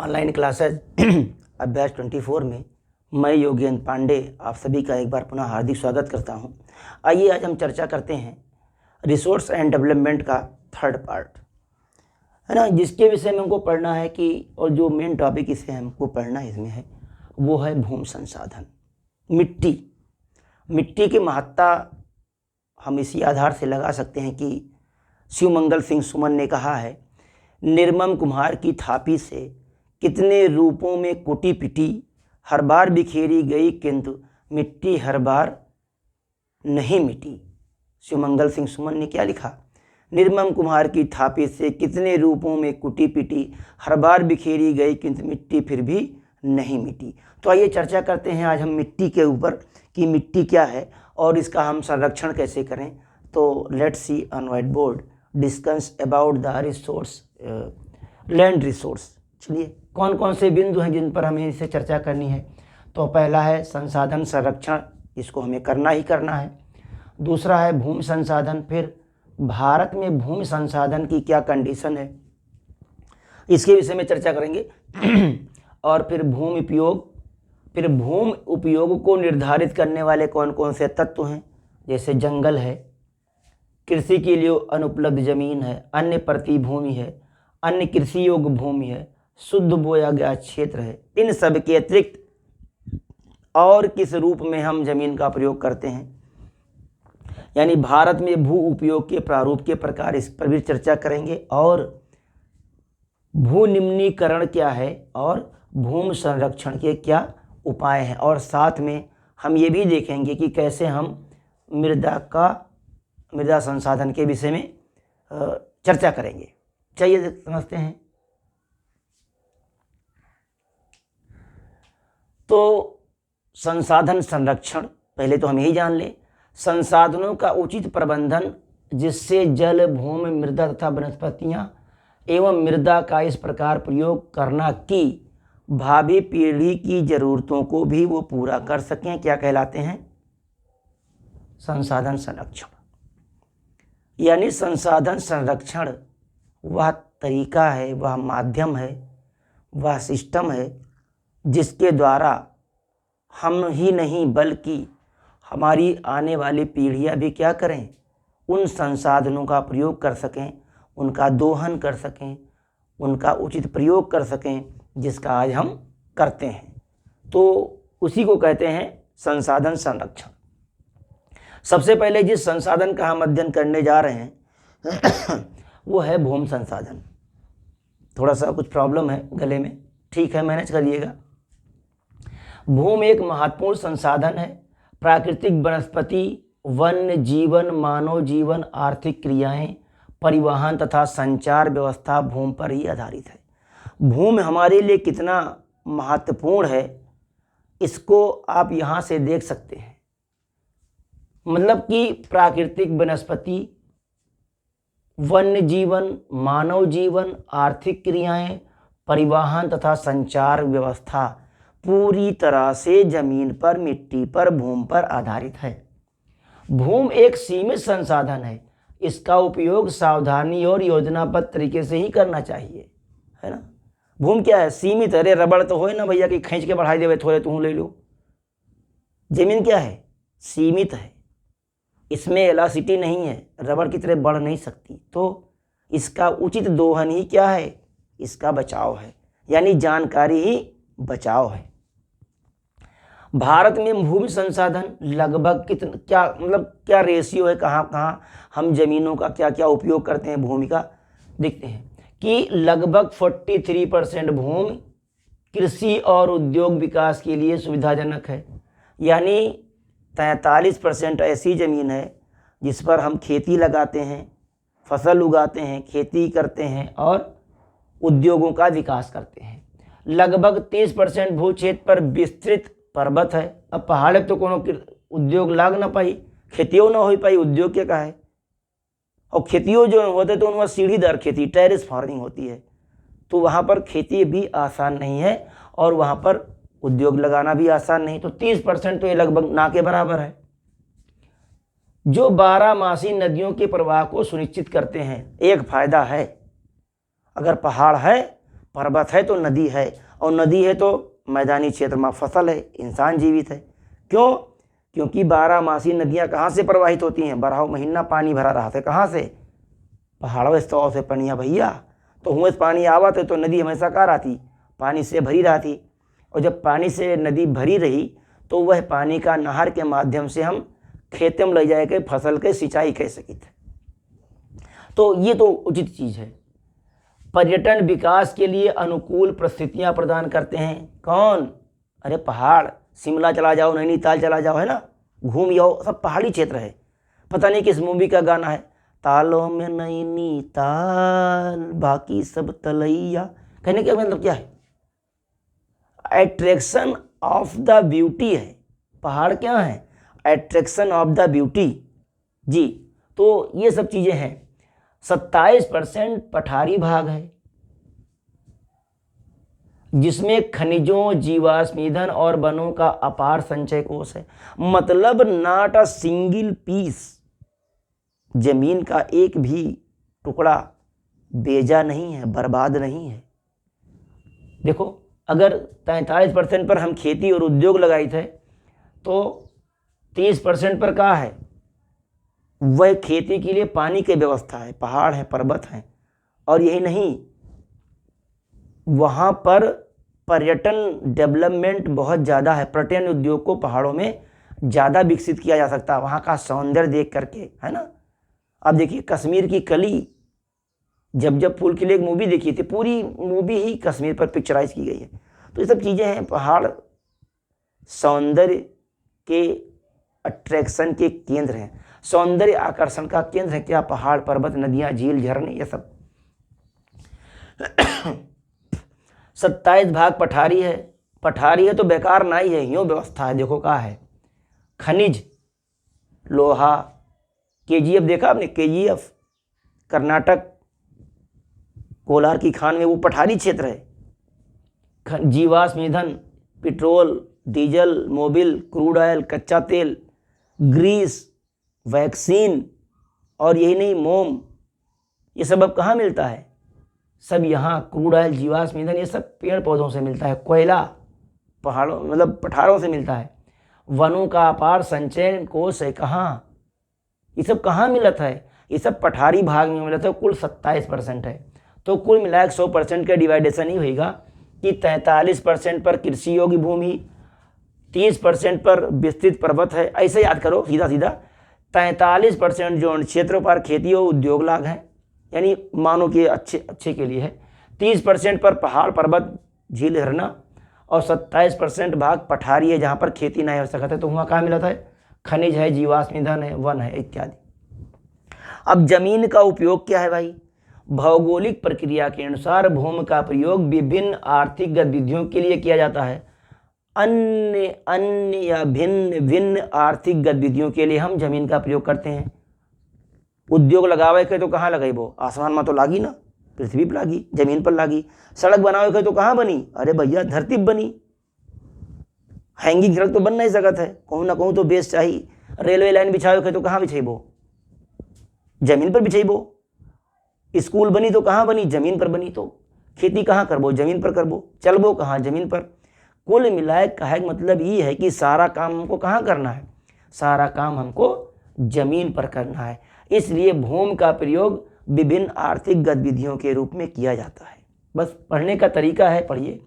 Online classes अभ्यास 24 में मैं योगेंद्र पांडे आप सभी का एक बार पुनः हार्दिक स्वागत करता हूं। आइए आज हम चर्चा करते हैं रिसोर्स एंड डेवलपमेंट का थर्ड पार्ट, है ना, जिसके विषय में हमको पढ़ना है कि और जो मेन टॉपिक इसे हमको पढ़ना इसमें है वो है भूमि संसाधन। मिट्टी की महत्ता हम इसी आधार से लगा सकते हैं कि शिवमंगल सिंह सुमन ने कहा है, निर्मम कुम्हार की थापी से कितने रूपों में कुटी पिटी, हर बार बिखेरी गई किंतु मिट्टी हर बार नहीं मिटी। शिवमंगल सिंह सुमन ने क्या लिखा? निर्मम कुम्हार की थापी से कितने रूपों में कुटी पिटी, हर बार बिखेरी गई किंतु मिट्टी फिर भी नहीं मिटी। तो आइए चर्चा करते हैं आज हम मिट्टी के ऊपर कि मिट्टी क्या है और इसका हम संरक्षण कैसे करें। तो let's see on white board discuss about the resource land resource. चलिए कौन कौन से बिंदु हैं जिन पर हमें इसे चर्चा करनी है। तो पहला है संसाधन संरक्षण, इसको हमें करना ही करना है। दूसरा है भूमि संसाधन, फिर भारत में भूमि संसाधन की क्या कंडीशन है इसके विषय में चर्चा करेंगे। और फिर भूमि उपयोग को निर्धारित करने वाले कौन कौन से तत्व हैं, जैसे जंगल है, कृषि के लिए अनुपलब्ध जमीन है, अन्य प्रति भूमि है, अन्य कृषि योग्य भूमि है, शुद्ध बोया गया क्षेत्र है। इन सब के अतिरिक्त और किस रूप में हम जमीन का प्रयोग करते हैं, यानी भारत में भू उपयोग के प्रारूप के प्रकार, इस पर भी चर्चा करेंगे। और भू निम्नीकरण क्या है और भूमि संरक्षण के क्या उपाय हैं, और साथ में हम ये भी देखेंगे कि कैसे हम मृदा संसाधन के विषय में चर्चा करेंगे। चलिए समझते हैं। तो संसाधन संरक्षण, पहले तो हम यही जान लें, संसाधनों का उचित प्रबंधन जिससे जल, भूमि, मृदा तथा वनस्पतियां एवं मृदा का इस प्रकार प्रयोग करना कि भावी पीढ़ी की जरूरतों को भी वो पूरा कर सकें, क्या कहलाते हैं? संसाधन संरक्षण। यानी संसाधन संरक्षण वह तरीका है, वह माध्यम है, वह सिस्टम है जिसके द्वारा हम ही नहीं बल्कि हमारी आने वाली पीढ़ियां भी क्या करें, उन संसाधनों का प्रयोग कर सकें, उनका दोहन कर सकें, उनका उचित प्रयोग कर सकें, जिसका आज हम करते हैं। तो उसी को कहते हैं संसाधन संरक्षण। सबसे पहले जिस संसाधन का हम अध्ययन करने जा रहे हैं वो है भूमि संसाधन। थोड़ा सा कुछ प्रॉब्लम है गले में, ठीक है, मैनेज करिएगा। भूमि एक महत्वपूर्ण संसाधन है। प्राकृतिक वनस्पति, वन्य जीवन, मानव जीवन, आर्थिक क्रियाएं, परिवहन तथा संचार व्यवस्था भूमि पर ही आधारित है। भूमि हमारे लिए कितना महत्वपूर्ण है इसको आप यहाँ से देख सकते हैं। मतलब कि प्राकृतिक वनस्पति, वन्य जीवन, मानव जीवन, आर्थिक क्रियाएं, परिवहन तथा संचार व्यवस्था पूरी तरह से जमीन पर, मिट्टी पर, भूमि पर आधारित है। भूमि एक सीमित संसाधन है। इसका उपयोग सावधानी और योजनाबद्ध तरीके से ही करना चाहिए, है ना। भूमि क्या है? सीमित। अरे रबड़ तो होए ना भैया कि खींच के बढ़ाई देवे, थोड़े तू ले लो। जमीन क्या है? सीमित है। इसमें इलास्टिसिटी नहीं है, रबड़ की तरह बढ़ नहीं सकती। तो इसका उचित दोहन ही क्या है? इसका बचाव है, यानी जानकारी ही बचाव है। भारत में भूमि संसाधन लगभग कितना, क्या रेशियो है, कहाँ हम जमीनों का क्या क्या उपयोग करते हैं भूमि का, देखते हैं कि लगभग 43% भूमि कृषि और उद्योग विकास के लिए सुविधाजनक है। यानी 43% ऐसी ज़मीन है जिस पर हम खेती लगाते हैं, फसल उगाते हैं, खेती करते हैं और उद्योगों का विकास करते हैं। लगभग 30% भू क्षेत्र पर विस्तृत पर्वत है। अब पहाड़ तो कोनो उद्योग लाग ना पाई, खेतियों ना हो पाई, उद्योग क्या है। और खेतियों जो होते तो उनमें सीढ़ीदार खेती, टेरेस फार्मिंग होती है, तो वहाँ पर खेती भी आसान नहीं है और वहाँ पर उद्योग लगाना भी आसान नहीं। तो 30% तो ये लगभग ना के बराबर है, जो 12मासी नदियों के प्रवाह को सुनिश्चित करते हैं। एक फायदा है, अगर पहाड़ है पर्वत है तो नदी है, और नदी है तो मैदानी क्षेत्र में फसल है, इंसान जीवित है। क्यों? क्योंकि 12 नदियाँ कहाँ से प्रवाहित होती हैं? 12 महीना पानी भरा रहा था, कहाँ से? पहाड़ों स्तरों से पनिया भैया। तो हुए पानी आवत है तो नदी हमेशा कहाँ रहती? पानी से भरी रहती। और जब पानी से नदी भरी रही तो वह पानी का नहर के माध्यम से हम खेत में ले जाए के फसल के सिंचाई कर सकी थे। तो ये तो उचित चीज़ है। पर्यटन विकास के लिए अनुकूल परिस्थितियां प्रदान करते हैं। कौन? अरे पहाड़। शिमला चला जाओ, नैनीताल चला जाओ, है ना, घूम जाओ, सब पहाड़ी क्षेत्र है। पता नहीं किस मूवी का गाना है, तालों में नैनीताल बाकी सब तलैया। कहने का मतलब क्या है? अट्रैक्शन ऑफ द ब्यूटी है। पहाड़ क्या है? अट्रैक्शन ऑफ द ब्यूटी जी। तो ये सब चीज़ें हैं। 27% पठारी भाग है, जिसमें खनिजों, जीवाश्म ईंधन और वनों का अपार संचय कोष है। मतलब नॉट अ सिंगल पीस, जमीन का एक भी टुकड़ा बेजा नहीं है, बर्बाद नहीं है। देखो, अगर 43% पर हम खेती और उद्योग लगाए थे तो 30% पर क्या है? वह खेती के लिए पानी की व्यवस्था है, पहाड़ हैं, पर्वत हैं। और यही नहीं, वहाँ पर पर्यटन डेवलपमेंट बहुत ज़्यादा है। पर्यटन उद्योग को पहाड़ों में ज़्यादा विकसित किया जा सकता है, वहाँ का सौंदर्य देख करके, है ना। अब देखिए कश्मीर की कली, जब फूल खिले एक मूवी देखी थी, पूरी मूवी ही कश्मीर पर पिक्चराइज की गई है। तो ये सब चीज़ें हैं। पहाड़ सौंदर्य के अट्रैक्शन के केंद्र हैं, सौंदर्य आकर्षण का केंद्र है। क्या? पहाड़, पर्वत, नदियाँ, झील, झरने, ये सब। 27 भाग पठारी है। पठारी है तो बेकार ना ही है, यूँ व्यवस्था है। देखो क्या है? खनिज, लोहा, KGF देखा आपने? KGF कर्नाटक कोलार की खान में, वो पठारी क्षेत्र है। जीवाश्म ईंधन, petrol, diesel, Mobil, crude oil, कच्चा तेल, ग्रीस, वैक्सीन, और यही नहीं, मोम, ये सब अब कहाँ मिलता है? सब यहाँ क्रूड ऑयल, जीवाश्म ईंधन, ये सब पेड़ पौधों से मिलता है। कोयला पहाड़ों मतलब पठारों से मिलता है। वनों का अपार संचयन कोष है। कहाँ? ये सब कहाँ मिलता है? ये सब पठारी भाग में मिलता है। कुल 27% है। तो कुल मिलाकर 100% का डिवाइडेशन ही होगा कि 43% पर कृषि योग्य भूमि, 30% पर विस्तृत पर्वत है। ऐसे याद करो सीधा सीधा। 43% जो क्षेत्रों पर खेती और उद्योग लाग हैं, यानी मानो कि अच्छे के लिए है। 30% पर पहाड़, पर्वत, झील, झरना, और 27% भाग पठारी है जहाँ पर खेती नहीं हो सकता है। तो वहाँ कहाँ मिला था? खनिज है, जीवाश्म ईंधन है, वन है, इत्यादि। अब जमीन का उपयोग क्या है भाई? भौगोलिक प्रक्रिया के अनुसार भूमि का प्रयोग विभिन्न आर्थिक गतिविधियों के लिए किया जाता है। अन्य या भिन्न भिन्न आर्थिक गतिविधियों के लिए हम जमीन का प्रयोग करते हैं। उद्योग लगावे के तो कहाँ लगेबो? आसमान में तो लागी ना, पृथ्वी पर लागी, जमीन पर लागी। सड़क बनावे के तो कहाँ बनी? अरे भैया धरती पर बनी। हैंगिंग सड़क तो बन नहीं सकत है, कहूँ ना कहूँ तो बेस चाहिए। रेलवे लाइन बिछावे के तो कहाँ बिछेबो? जमीन पर बिछेबो। स्कूल बनी तो कहाँ बनी? जमीन पर बनी। तो खेती कहाँ करबो? जमीन पर करबो। चलबो कहाँ? जमीन पर। कुल मिलाए कहे मतलब ये है कि सारा काम हमको कहाँ करना है? सारा काम हमको जमीन पर करना है। इसलिए भूमि का प्रयोग विभिन्न आर्थिक गतिविधियों के रूप में किया जाता है। बस पढ़ने का तरीका है, पढ़िए।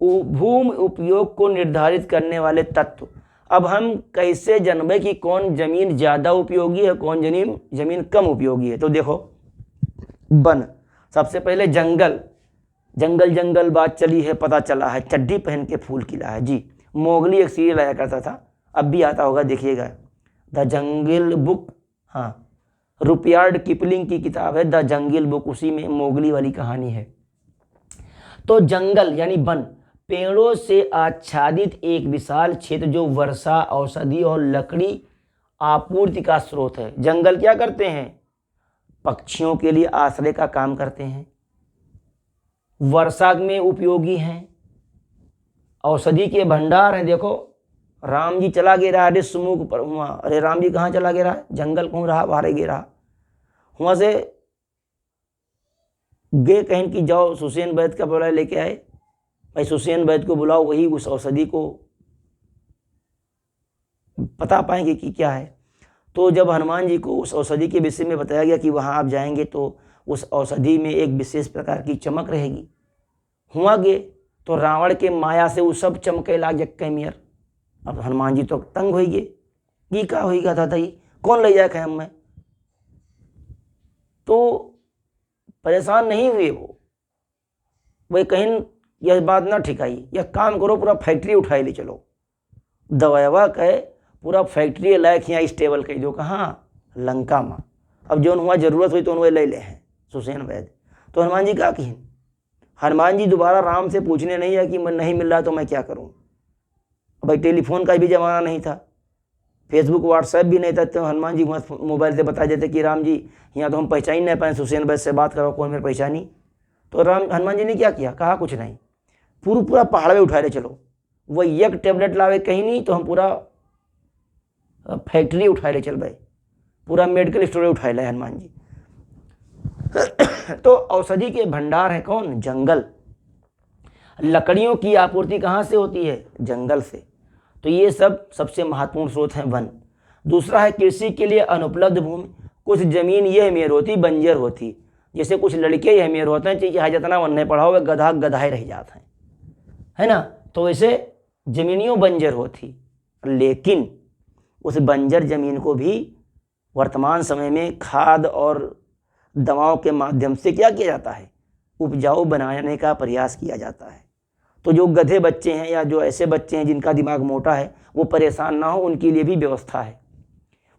भूमि उपयोग को निर्धारित करने वाले तत्व। अब हम कैसे जानबे कि कौन जमीन ज़्यादा उपयोगी है, कौन जमीन कम उपयोगी है? तो देखो, वन, सबसे पहले जंगल। जंगल बात चली है, पता चला है, चड्डी पहन के फूल खिला है जी। मोगली एक सीरियल आया करता था, अब भी आता होगा, देखिएगा, द जंगल बुक। हाँ, रुपयार्ड किपलिंग की किताब है द जंगल बुक, उसी में मोगली वाली कहानी है। तो जंगल यानी वन, पेड़ों से आच्छादित एक विशाल क्षेत्र जो वर्षा, औषधि और लकड़ी आपूर्ति का स्रोत है। जंगल क्या करते हैं? पक्षियों के लिए आश्रय का काम करते हैं, वर्षा में उपयोगी हैं, औषधि के भंडार हैं। देखो, राम जी चला गे रहा ऋषमुख पर हुआ, अरे राम जी कहाँ चला गे रहा? जंगल कौन रहा? बाहर गे रहा। वहाँ से गए कहीं कि जाओ सुसेन वैद्य का बुला लेके आए, भाई सुसेन वैद्य को बुलाओ, वही उस औषधि को बता पाएंगे कि क्या है। तो जब हनुमान जी को उस औषधि के विषय में बताया गया कि वहाँ आप जाएंगे तो उस औषधि में एक विशेष प्रकार की चमक रहेगी, हुआ गे तो रावण के माया से वो सब चमके लाग जक्के मियर। अब हनुमान जी तो तंग हो गए, ये क्या होगा दादा, ये कौन ले जाए हम में। तो परेशान नहीं हुए वो, वही कहीं यह बात ना ठिकाई, यह काम करो पूरा फैक्ट्री उठाए ले चलो, दवावा कहे पूरा फैक्ट्री लायक यहाँ स्टेबल कही दो, कहाँ लंका में। अब जो हुआ जरूरत हुई तो उन्हें ले ले हैं सुसेन वैद्य। तो हनुमान जी क्या कहें, हनुमान जी दोबारा राम से पूछने नहीं है कि मैं नहीं मिल रहा तो मैं क्या करूं। भाई टेलीफोन का भी ज़माना नहीं था, फेसबुक व्हाट्सएप भी नहीं था, तो हनुमान जी मोबाइल से बता देते कि राम जी यहाँ तो हम पहचान नहीं पाए, सुसेन वैद्य से बात करो, कौन मेरे पहचानी। तो हनुमान जी ने क्या किया, कहा कुछ नहीं, पूरा पहाड़ में उठा ले चलो, वो एक टेबलेट लावे कहीं नहीं तो हम पूरा फैक्ट्री उठा ले चल भाई, पूरा मेडिकल स्टोर उठा ले हनुमान जी। तो औषधि के भंडार है कौन, जंगल। लकड़ियों की आपूर्ति कहाँ से होती है, जंगल से। तो ये सब सबसे महत्वपूर्ण स्रोत हैं वन। दूसरा है कृषि के लिए अनुपलब्ध भूमि। कुछ जमीन ये अमीर होती, बंजर होती, जैसे कुछ लड़के ये अमीर होते हैं चाहे जितना वन नहीं पढ़ा हुआ गधा गधाए रह जाते हैं, है ना। तो वैसे जमीनियों बंजर होती, लेकिन उस बंजर जमीन को भी वर्तमान समय में खाद और दवाओं के माध्यम से क्या किया जाता है, उपजाऊ बनाने का प्रयास किया जाता है। तो जो गधे बच्चे हैं या जो ऐसे बच्चे हैं जिनका दिमाग मोटा है वो परेशान ना हो, उनके लिए भी व्यवस्था है।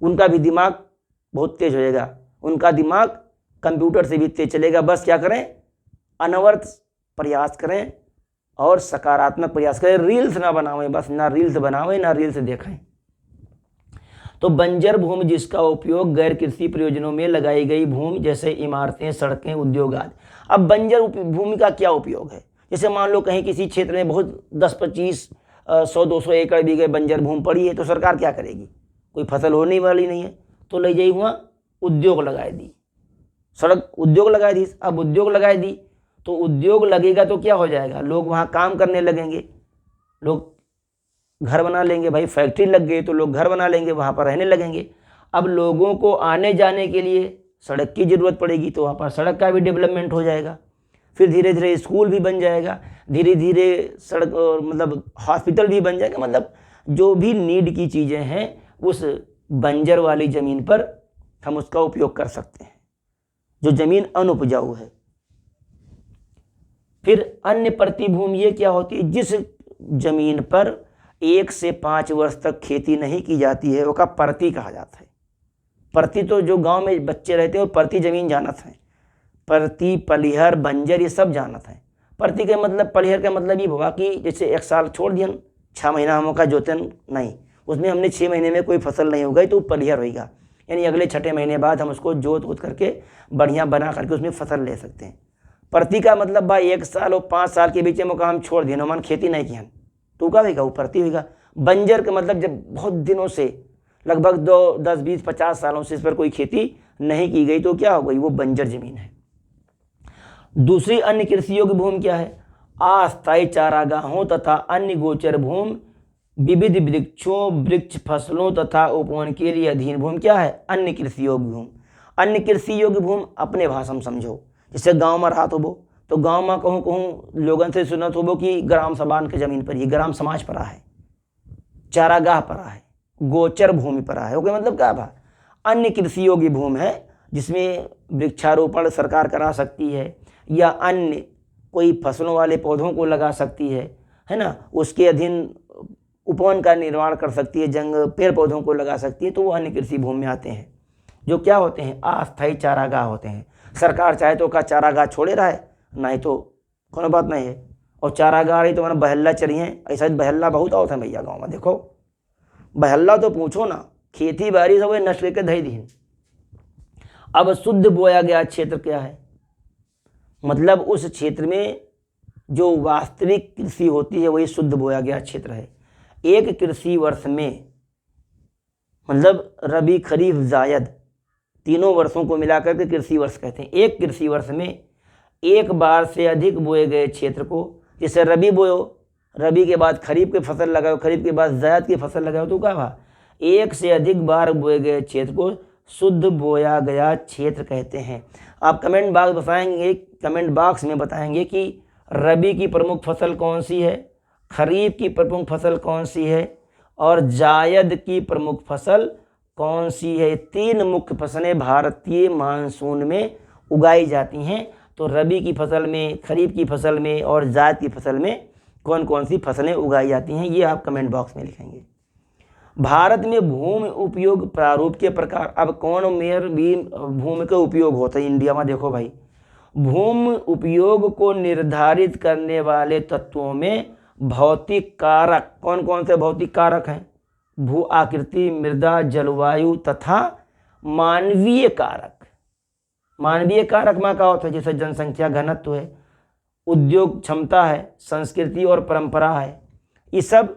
उनका भी दिमाग बहुत तेज होएगा, उनका दिमाग कंप्यूटर से भी तेज चलेगा। बस क्या करें, अनवरत प्रयास करें और सकारात्मक प्रयास करें, रील्स ना बनावें, बस ना रील्स बनावें ना रील्स देखें। तो बंजर भूमि जिसका उपयोग गैर कृषि प्रयोजनों में लगाई गई भूमि जैसे इमारतें, सड़कें, उद्योग आदि। अब बंजर भूमि का क्या उपयोग है, जैसे मान लो कहीं किसी क्षेत्र में बहुत 10-25 100-200 एकड़ भी गए बंजर भूमि पड़ी है, तो सरकार क्या करेगी, कोई फसल होने वाली नहीं है, तो ले जाई हुआ उद्योग लगाए दी, सड़क उद्योग लगाए दी। अब उद्योग लगाए दी तो उद्योग लगेगा तो क्या हो जाएगा, लोग वहाँ काम करने लगेंगे, लोग घर बना लेंगे, भाई फैक्ट्री लग गई तो लोग घर बना लेंगे, वहाँ पर रहने लगेंगे। अब लोगों को आने जाने के लिए सड़क की ज़रूरत पड़ेगी तो वहाँ पर सड़क का भी डेवलपमेंट हो जाएगा, फिर धीरे धीरे स्कूल भी बन जाएगा, धीरे धीरे सड़क मतलब हॉस्पिटल भी बन जाएगा। मतलब जो भी नीड की चीज़ें हैं उस बंजर वाली ज़मीन पर हम उसका उपयोग कर सकते हैं, जो ज़मीन अनुपजाऊ है। फिर अन्य प्रतिभूमि ये क्या होती है, जिस ज़मीन पर 1 से 5 वर्ष तक खेती नहीं की जाती है, वो का परती कहा जाता है। परती तो जो गांव में बच्चे रहते हैं वो परती ज़मीन जानत हैं, परती, पलिहर, बंजर ये सब जानत हैं। परती के मतलब, पलिहर का मतलब ये होगा कि जैसे 1 साल छोड़ दियन, 6 महीना हम का जोतन नहीं, उसमें हमने 6 महीने में कोई फसल नहीं उगाई तो पलिहर होगा, यानी अगले 6ठे महीने बाद हम उसको जोत उत करके बढ़िया बना करके उसमें फसल ले सकते हैं। परती का मतलब भाई 1 साल और 5 साल के बीच में हम छोड़ दिए, मन खेती नहीं किया तो का होगा वो परती होगा। बंजर का मतलब जब बहुत दिनों से लगभग 2, 10, 20, 50 सालों से इस पर कोई खेती नहीं की गई तो क्या हो गई, वो बंजर जमीन है। दूसरी अन्य कृषि योग्य भूमि क्या है, अस्थायी चारागाहों तथा अन्य गोचर भूमि, विविध वृक्षों, वृक्ष फसलों तथा उपवन के लिए अधीन भूमि क्या है, अन्य कृषि योग्य भूमि। अन्य कृषि योग्य भूमि अपने भाषा में समझो, जैसे गांव में रहा तो गांव में कहूँ लोगों से सुनत होबो कि ग्राम सभा के जमीन पर, ये ग्राम समाज पर है, चारागाह पर है, गोचर भूमि पर है। ओके, मतलब क्या भा, अन्य कृषि योग्य भूमि है जिसमें वृक्षारोपण सरकार करा सकती है या अन्य कोई फसलों वाले पौधों को लगा सकती है ना, उसके अधीन उपवन का निर्माण कर सकती है, जंग पेड़ पौधों को लगा सकती है, तो वो अन्य कृषि भूमि में आते हैं, जो क्या होते हैं, अस्थायी चारागाह होते हैं। सरकार चाहे तो का चारागाह छोड़े रहा है, नहीं तो कोनो बात नहीं है। और चारागाह रही तो मैंने बहल्ला चढ़िए, ऐसा बहल्ला बहुत आवत है भैया गाँव में, देखो बहल्ला तो पूछो ना, खेती बाड़ी सब नष्ट करके धई दी। अब शुद्ध बोया गया क्षेत्र क्या है, मतलब उस क्षेत्र में जो वास्तविक कृषि होती है वही शुद्ध बोया गया क्षेत्र है। एक कृषि वर्ष में मतलब रबी, खरीफ, जायद तीनों वर्षों को मिलाकर के कृषि वर्ष कहते हैं। एक कृषि वर्ष में एक बार से अधिक बोए गए क्षेत्र को, जैसे रबी बोयो, रबी के बाद खरीफ की फसल लगाओ, खरीफ के बाद ज़ैद की फसल लगाओ, तो क्या हुआ, एक से अधिक बार बोए गए क्षेत्र को शुद्ध बोया गया क्षेत्र कहते हैं। आप कमेंट बॉक्स में बताएंगे कि रबी की प्रमुख फसल कौन सी है, खरीफ की प्रमुख फसल कौन सी है और जायद की प्रमुख फसल कौन सी है। 3 मुख्य फसलें भारतीय मानसून में उगाई जाती हैं। तो रबी की फसल में, खरीफ की फसल में और जायद की फसल में कौन कौन सी फसलें उगाई जाती हैं, ये आप कमेंट बॉक्स में लिखेंगे। भारत में भूमि उपयोग प्रारूप के प्रकार, अब कौन मेयर भी भूमि का उपयोग होता है इंडिया में, देखो भाई, भूमि उपयोग को निर्धारित करने वाले तत्वों में भौतिक कारक, कौन कौन से भौतिक कारक हैं, भू आकृति, मृदा, जलवायु तथा मानवीय कारक। मानवीय कारक में क्या होता है, जैसे जनसंख्या घनत्व है, उद्योग क्षमता है, संस्कृति और परंपरा है, ये सब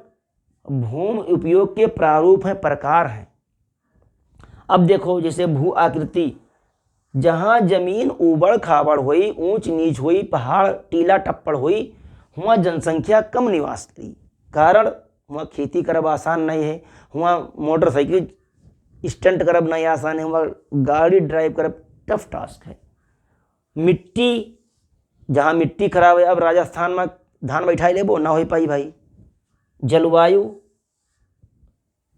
भूमि उपयोग के प्रारूप हैं, प्रकार हैं। अब देखो, जैसे भू आकृति, जहाँ जमीन उबड़ खाबड़ हुई, ऊंच नीच हुई, पहाड़ टीला टप्पड़ हुई, वहाँ जनसंख्या कम निवास करी, कारण वहाँ खेती करब आसान नहीं है, वहाँ मोटरसाइकिल स्टंट करब नहीं आसान है, वहाँ गाड़ी ड्राइव करब टफ टास्क है। मिट्टी, जहाँ मिट्टी खराब है, अब राजस्थान में धान बैठाई लेबो ना हो पाई भाई। जलवायु,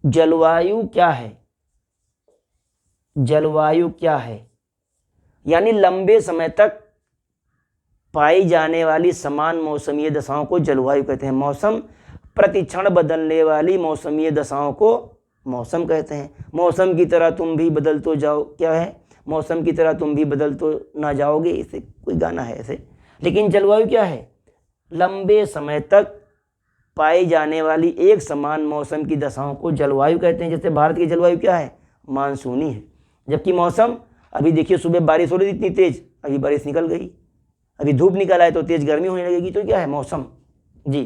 जलवायु क्या है, जलवायु क्या है, यानी लंबे समय तक पाई जाने वाली समान मौसमीय दशाओं को जलवायु कहते हैं। मौसम, प्रतिक्षण बदलने वाली मौसमीय दशाओं को मौसम कहते हैं। मौसम की तरह तुम भी बदल तो जाओ, क्या है, मौसम की तरह तुम भी बदल तो ना जाओगे, इसे कोई गाना है ऐसे। लेकिन जलवायु क्या है, लंबे समय तक पाई जाने वाली एक समान मौसम की दशाओं को जलवायु कहते हैं। जैसे भारत की जलवायु क्या है, मानसूनी है, जबकि मौसम, अभी देखिए सुबह बारिश हो रही थी इतनी तेज, अभी बारिश निकल गई, अभी धूप निकल आए तो तेज गर्मी होने लगेगी, तो क्या है, मौसम जी।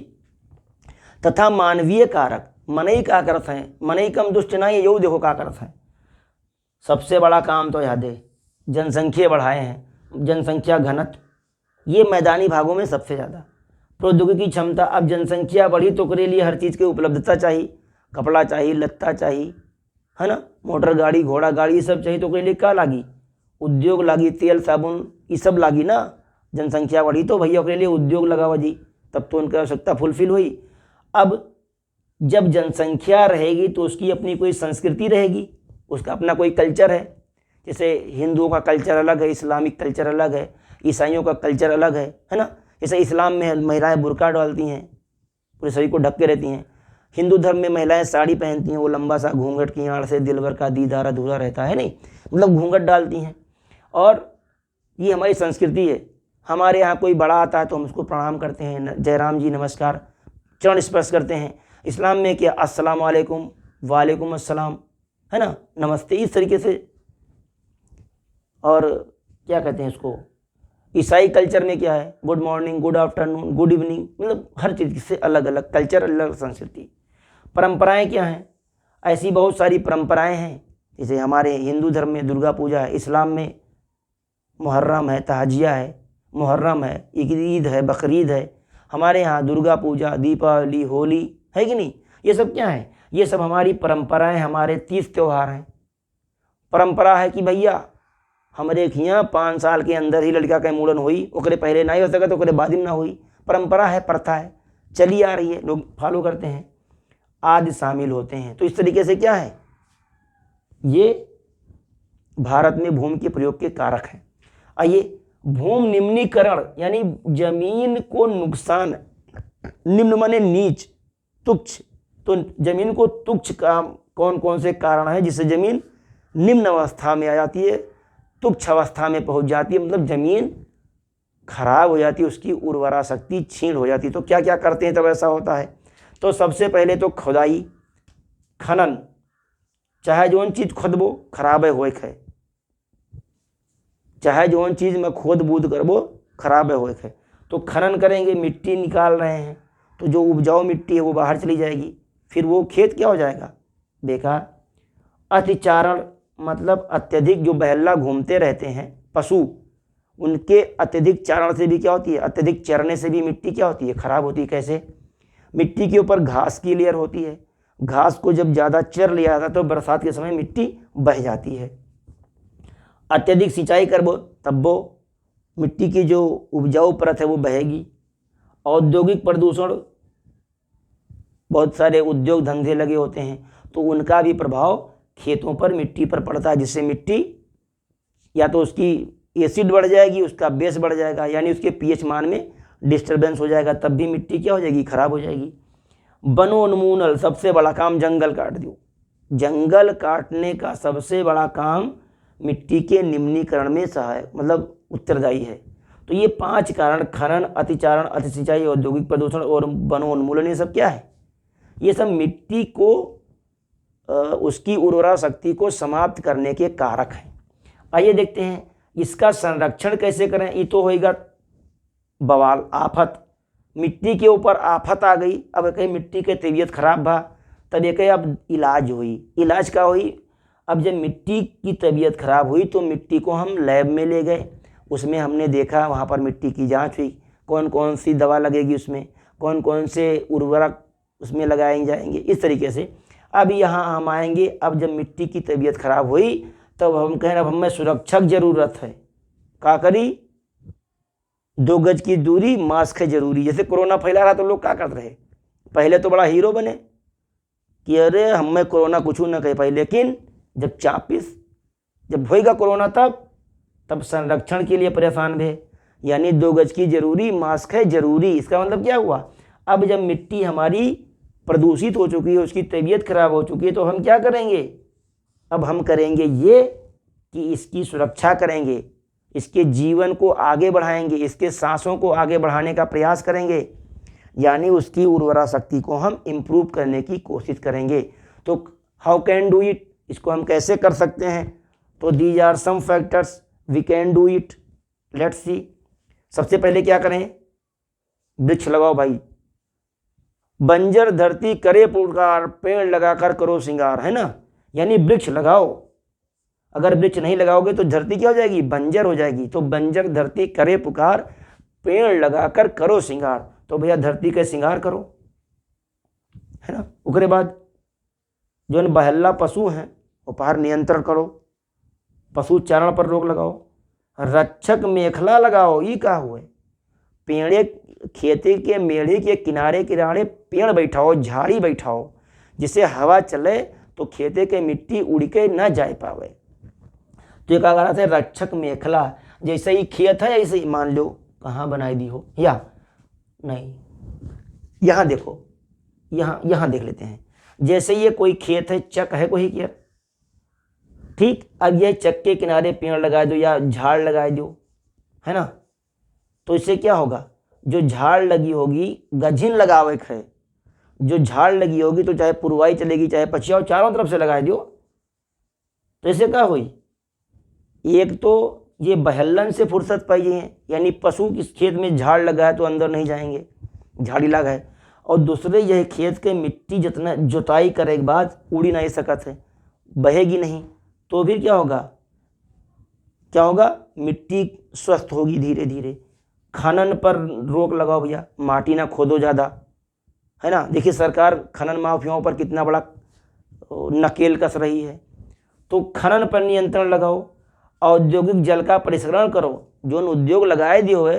तथा मानवीय कारक, मनई का करत है, मनई कम दुष्ट नहीं, यू देखो का करत है। सबसे बड़ा काम तो याद है, जनसंख्या बढ़ाए हैं, जनसंख्या घनत्व, ये मैदानी भागों में सबसे ज़्यादा। प्रौद्योगिकी क्षमता, अब जनसंख्या बढ़ी तो उसके लिए हर चीज़ की उपलब्धता चाहिए, कपड़ा चाहिए, लत्ता चाहिए, है ना, मोटर गाड़ी, घोड़ा गाड़ी, ये सब चाहिए, तो उसके लिए क्या लागी, उद्योग लागी, तेल साबुन ये सब लागी ना। जनसंख्या बढ़ी तो भैया उसके लिए उद्योग लगावा जी, तब तो उनकी आवश्यकता फुलफिल हुई। अब जब जनसंख्या रहेगी तो उसकी अपनी कोई संस्कृति रहेगी, उसका अपना कोई कल्चर है। जैसे हिंदुओं का कल्चर अलग है, इस्लामिक कल्चर अलग है, ईसाइयों का कल्चर अलग है ना। जैसे इस्लाम में महिलाएं बुर्का डालती हैं, पूरे शरीर को ढक के रहती हैं। हिंदू धर्म में महिलाएं साड़ी पहनती हैं, वो लंबा सा घूंघट की आड़ से दिलवर का दीदार अधूरा रहता है, नहीं मतलब घूंघट डालती हैं। और ये हमारी संस्कृति है। हमारे यहाँ कोई बड़ा आता है तो हम उसको प्रणाम करते हैं, जयराम जी नमस्कार, चरण स्पर्श करते हैं। इस्लाम में क्या, अस्सलाम वालेकुम, वालेकुम अस्सलाम, है ना, नमस्ते, इस तरीके से। और क्या कहते हैं इसको, ईसाई कल्चर में क्या है, good morning, good afternoon, good evening, मतलब हर चीज़ से अलग अलग कल्चर, अलग संस्कृति। परंपराएं क्या हैं, ऐसी बहुत सारी परंपराएं हैं। जैसे हमारे हिंदू धर्म में दुर्गा पूजा है, इस्लाम में मुहर्रम है, ताजिया है, मुहर्रम है, ईद है, बकरीद है। हमारे यहाँ दुर्गा पूजा, दीपावली, होली है कि नहीं, ये सब क्या है, ये सब हमारी परंपराएं, हमारे 30 त्यौहार हैं। परंपरा है कि भैया हमारे यहाँ 5 साल के अंदर ही लड़का का मूड़न हुई, ओकरे पहले नहीं हो सका तो ओकरे बाद में ना हुई। परंपरा है, प्रथा है, चली आ रही है, लोग फॉलो करते हैं, आदि शामिल होते हैं। तो इस तरीके से क्या है, ये भारत में भूमि के प्रयोग के कारक हैं। आइए, भूमि निम्नीकरण यानी जमीन को नुकसान, निम्न माने नीच, तुच्छ, तो जमीन को तुच्छ का कौन कौन से कारण है जिससे जमीन निम्न अवस्था में आ जाती है, तुच्छ अवस्था में पहुंच जाती है, मतलब जमीन खराब हो जाती है, उसकी उर्वरा शक्ति क्षीण हो जाती है। तो क्या क्या करते हैं तब ऐसा होता है, तो सबसे पहले तो खुदाई, खनन, चाहे जौन चीज़ खुदबो खराब है होए है, चाहे जौन चीज़ में खोद बूद करबो खराब है होए है, तो खनन करेंगे, मिट्टी निकाल रहे हैं तो जो उपजाऊ मिट्टी है वो बाहर चली जाएगी, फिर वो खेत क्या हो जाएगा, बेकार। अतिचारण मतलब अत्यधिक जो बहला घूमते रहते हैं पशु, उनके अत्यधिक चारण से भी क्या होती है, अत्यधिक चरने से भी मिट्टी क्या होती है, खराब होती है। कैसे? मिट्टी के ऊपर घास की लेयर होती है, घास को जब ज़्यादा चर लिया जाता है तो बरसात के समय मिट्टी बह जाती है। अत्यधिक सिंचाई करबो तब वो मिट्टी की जो उपजाऊ परत है वो बहेगी। औद्योगिक प्रदूषण, बहुत सारे उद्योग धंधे लगे होते हैं तो उनका भी प्रभाव खेतों पर, मिट्टी पर पड़ता है, जिससे मिट्टी या तो उसकी एसिड बढ़ जाएगी, उसका बेस बढ़ जाएगा, यानी उसके पीएच मान में डिस्टर्बेंस हो जाएगा, तब भी मिट्टी क्या हो जाएगी, खराब हो जाएगी। वनोन्मूलन, सबसे बड़ा काम जंगल काट दो। जंगल काटने का सबसे बड़ा काम मिट्टी के निम्नीकरण में सहायक मतलब उत्तरदायी है। तो ये 5 कारण, खनन, अतिचारण, अतिसिंचाई, औद्योगिक प्रदूषण और वनोन्मूलन, ये सब क्या है, ये सब मिट्टी को उसकी उर्वरा शक्ति को समाप्त करने के कारक हैं। आइए देखते हैं इसका संरक्षण कैसे करें। ये तो होएगा बवाल, आफत, मिट्टी के ऊपर आफत आ गई, अब कहीं मिट्टी के तबीयत खराब भा, तब ये कहीं अब इलाज हुई। इलाज क्या हुई, अब जब मिट्टी की तबीयत खराब हुई तो मिट्टी को हम लैब में ले गए, उसमें हमने देखा, वहाँ पर मिट्टी की जांच हुई, कौन कौन सी दवा लगेगी उसमें, कौन कौन से उर्वरक उसमें लगाए जाएंगे, इस तरीके से। अब यहाँ हम आएंगे, अब जब मिट्टी की तबीयत खराब हुई तब हम कहें अब हमें सुरक्षक जरूरत है, क्या करी, 2 गज की दूरी, मास्क है जरूरी। जैसे कोरोना फैला रहा तो लोग क्या करते रहे, पहले तो बड़ा हीरो बने कि अरे हमें कोरोना कुछ न कह पाई, लेकिन जब जब होएगा कोरोना तब संरक्षण के लिए परेशान भे, यानी 2 गज की जरूरी, मास्क है जरूरी। इसका मतलब क्या हुआ, अब जब मिट्टी हमारी प्रदूषित हो चुकी है, उसकी तबीयत खराब हो चुकी है, तो हम क्या करेंगे, अब हम करेंगे ये कि इसकी सुरक्षा करेंगे, इसके जीवन को आगे बढ़ाएंगे, इसके सांसों को आगे बढ़ाने का प्रयास करेंगे, यानी उसकी उर्वरा शक्ति को हम इम्प्रूव करने की कोशिश करेंगे। तो हाउ कैन डू इट, इसको हम कैसे कर सकते हैं, तो these are some factors we can do it, let's see. सबसे पहले क्या करें, वृक्ष लगाओ भाई, बंजर धरती करे पुकार, पेड़ लगाकर करो श्रृंगार, है ना, यानी वृक्ष लगाओ। अगर वृक्ष नहीं लगाओगे तो धरती क्या हो जाएगी, बंजर हो जाएगी। तो बंजर धरती करे पुकार, पेड़ लगाकर करो श्रृंगार, तो भैया धरती का श्रृंगार करो, है ना। उसके बाद जो बहल्ला पशु हैं वो पर नियंत्रण करो, पशु चारण पर रोक लगाओ, रक्षक मेखला लगाओ। ये क्या हुए, पेड़े खेती के मेढ़े के किनारे किनारे पेड़ बैठाओ, झाड़ी बैठाओ, जिससे हवा चले तो खेते के मिट्टी उड़ के न जा पावे। तो ये कहा है रक्षक मेखला, जैसे ही खेत है ऐसे ही मान लो कहाँ बनाई दी हो, या नहीं, यहाँ देखो, यहाँ देख लेते हैं। जैसे ये कोई खेत है, चक है कोई खेत, ठीक, अब ये चक के किनारे पेड़ लगा दो या झाड़ लगा दो, है ना, तो इससे क्या होगा, जो झाड़ लगी होगी, गझिन लगावे है, जो झाड़ लगी होगी तो चाहे पुरवाई चलेगी चाहे पछिया, चारों तरफ से लगा दियो, तो इससे क्या हुई, एक तो ये बहल्लन से फुर्सत पाई है, यानी पशु किस खेत में झाड़ लगा है तो अंदर नहीं जाएंगे, झाड़ी लगा है, और दूसरे यह खेत के मिट्टी जितना जुताई करे के बाद उड़ी नहीं सकत है, बहेगी नहीं, तो फिर क्या होगा, मिट्टी स्वस्थ होगी धीरे धीरे। खनन पर रोक लगाओ भैया, माटी ना खोदो ज़्यादा, है ना। देखिए सरकार खनन माफियाओं पर कितना बड़ा नकेल कस रही है, तो खनन पर नियंत्रण लगाओ। औद्योगिक जल का परिष्करण करो, जोन उद्योग लगाए दियो है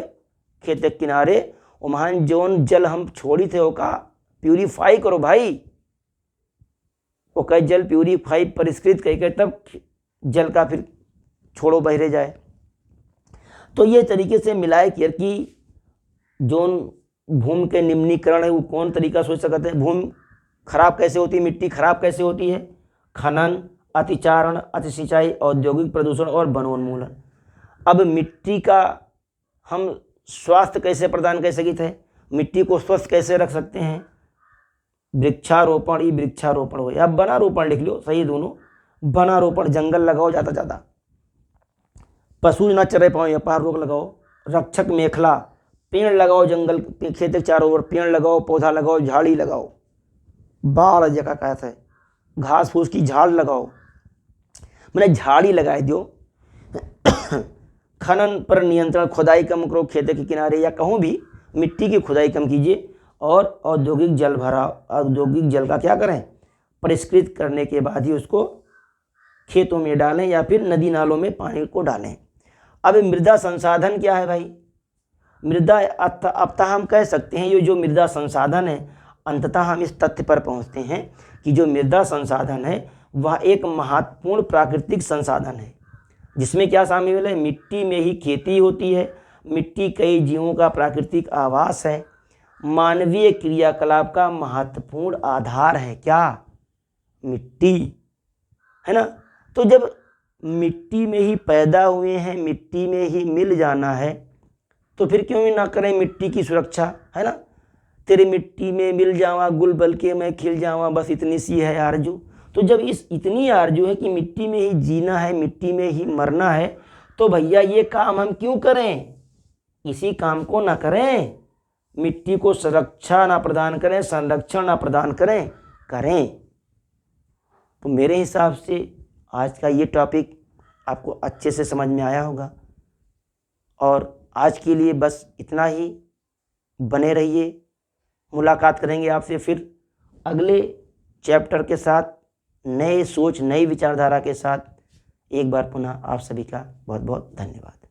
खेत के किनारे, वहाँ जोन जल हम छोड़ी थे का प्यूरीफाई करो भाई, वो कई जल प्यूरीफाई परिष्कृत कह तब जल का फिर छोड़ो बहरे जाए। तो ये तरीके से मिलाए कि जोन भूमि के निम्नीकरण है वो कौन तरीका सोच सकते हैं, भूमि खराब कैसे होती है, मिट्टी खराब कैसे होती है, खनन, अतिचारण, अतिसिंचाई, औद्योगिक प्रदूषण और वनोन्मूलन। अब मिट्टी का हम स्वास्थ्य कैसे प्रदान कर सकते हैं, मिट्टी को स्वस्थ कैसे रख सकते हैं, वृक्षारोपण, ये वृक्षारोपण हो या वनारोपण लिख लो, सही दोनों, वनारोपण, जंगल लगाओ ज़्यादा, पशु न चरे पाओ या पार रोक लगाओ। रक्षक मेखला, पेड़ लगाओ, जंगल खेत के चारों ओर पेड़ लगाओ, पौधा लगाओ, झाड़ी लगाओ, बाढ़ जगह कहता है, घास फूस की झाड़ लगाओ, मैंने झाड़ी लगाए दो खनन पर नियंत्रण, खुदाई कम करो खेतों के किनारे, या कहूँ भी मिट्टी की खुदाई कम कीजिए, और औद्योगिक जल भराव, औद्योगिक जल का क्या करें, परिष्कृत करने के बाद ही उसको खेतों में डालें या फिर नदी नालों में पानी को डालें। अब मृदा संसाधन क्या है भाई? मृदा अतः हम कह सकते हैं ये जो मृदा संसाधन है, अंततः हम इस तथ्य पर पहुंचते हैं कि जो मृदा संसाधन है वह एक महत्वपूर्ण प्राकृतिक संसाधन है, जिसमें क्या शामिल है, मिट्टी में ही खेती होती है, मिट्टी कई जीवों का प्राकृतिक आवास है, मानवीय क्रियाकलाप का महत्वपूर्ण आधार है। क्या? मिट्टी, है ना। तो जब मिट्टी में ही पैदा हुए हैं, मिट्टी में ही मिल जाना है, तो फिर क्यों ही ना करें मिट्टी की सुरक्षा, है ना। तेरे मिट्टी में मिल जावा गुल बल के मैं खिल जावा, बस इतनी सी है आरजू। तो जब इतनी आरजू है कि मिट्टी में ही जीना है, मिट्टी में ही मरना है, तो भैया ये काम हम क्यों करें? इसी काम को ना करें, मिट्टी को सुरक्षा ना प्रदान करें, संरक्षण ना प्रदान करें। तो मेरे हिसाब से आज का ये टॉपिक आपको अच्छे से समझ में आया होगा, और आज के लिए बस इतना ही। बने रहिए, मुलाकात करेंगे आपसे फिर अगले चैप्टर के साथ, नए सोच, नई विचारधारा के साथ। एक बार पुनः आप सभी का बहुत बहुत धन्यवाद।